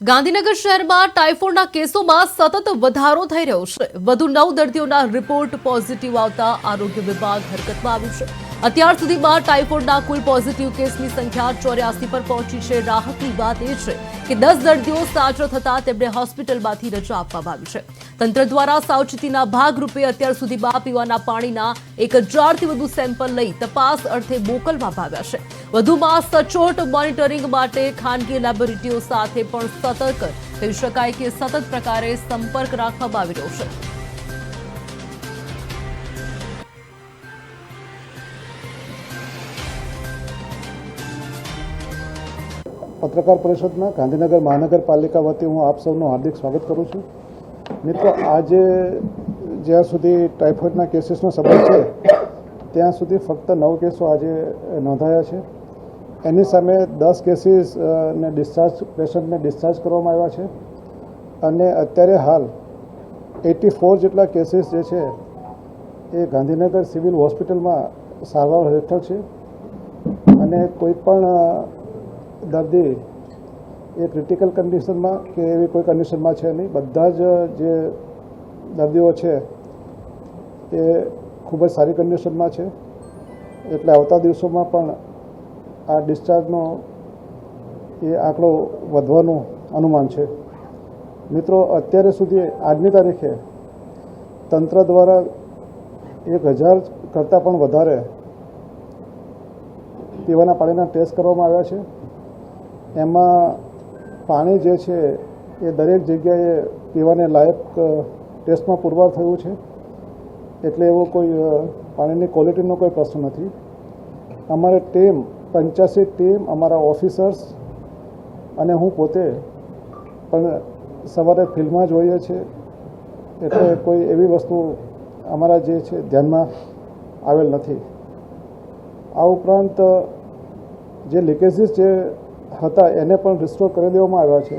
ગાંધીનગર શહેરમાં ટાઇફોઇડના કેસોમાં સતત વધારો થઈ રહ્યો છે। વધુ 9 દર્દીઓના રિપોર્ટ પોઝિટિવ આવતા આરોગ્ય વિભાગ હરકતમાં આવ્યું છે। અત્યાર સુધીમાં ટાઇફોઇડના કુલ પોઝિટિવ કેસની સંખ્યા 84 પર પહોંચી છે। રાહતની વાત એ છે કે 10 દર્દીઓ સાજા થતા તેમને હોસ્પિટલમાંથી રજા આપવામાં આવી છે। તંત્ર દ્વારા સાવચેતીના ભાગરૂપે અત્યાર સુધીમાં પીવાના પાણીના 1000થી વધુ સેમ્પલ લઈ તપાસ અર્થે મોકલવામાં આવ્યા છે। વધુમાં સચોટ મોનિટરિંગ માટે ખાનગી લેબોરેટરીઓ સાથે પણ સતર્ક કહી શકાય કે સતત પ્રકારે સંપર્ક રાખવામાં આવી રહ્યો છે। પત્રકાર પરિષદમાં ગાંધીનગર મહાનગરપાલિકા વતી હું આપ સૌનું હાર્દિક સ્વાગત કરું છું। મિત્રો, આજે જ્યાં સુધી ટાઇફોઇડના કેસીસનો સંબંધ છે ત્યાં સુધી ફક્ત 9 કેસો આજે નોંધાયા છે। એની સામે 10 કેસીસ ને પેશન્ટને ડિસ્ચાર્જ કરવામાં આવ્યા છે અને અત્યારે હાલ 84 જેટલા કેસીસ જે છે એ ગાંધીનગર સિવિલ હોસ્પિટલમાં સારવાર હેઠળ છે અને કોઈ પણ દર્દી એ ક્રિટિકલ કન્ડિશનમાં કે એવી કોઈ કન્ડિશનમાં છે નહીં। બધા જ જે દર્દીઓ છે એ ખૂબ જ સારી કન્ડિશનમાં છે, એટલે આવતા દિવસોમાં પણ આ ડિસ્ચાર્જનો એ આંકડો વધવાનું અનુમાન છે। મિત્રો, અત્યારે સુધી આજની તારીખે તંત્ર દ્વારા 1000 કરતાં પણ વધારે પીવાના પાણીના ટેસ્ટ કરવામાં આવ્યા છે। એમાં પાણી જે છે એ દરેક જગ્યાએ પીવાને લાયક ટેસ્ટમાં પુરવાર થયું છે, એટલે એવો કોઈ પાણીની ક્વોલિટીનો કોઈ પ્રશ્ન નથી। અમારે ટીમ 85 ટીમ, અમારા ઓફિસર્સ અને હું પોતે પણ સવારે ફિલ્ડમાં જ હોઈએ છીએ, એટલે કોઈ એવી વસ્તુ અમારા જે છે ધ્યાનમાં આવેલ નથી। આ ઉપરાંત જે લીકેજીસ જે હતા એને પણ રિસ્ટોર કરી દેવામાં આવ્યા છે।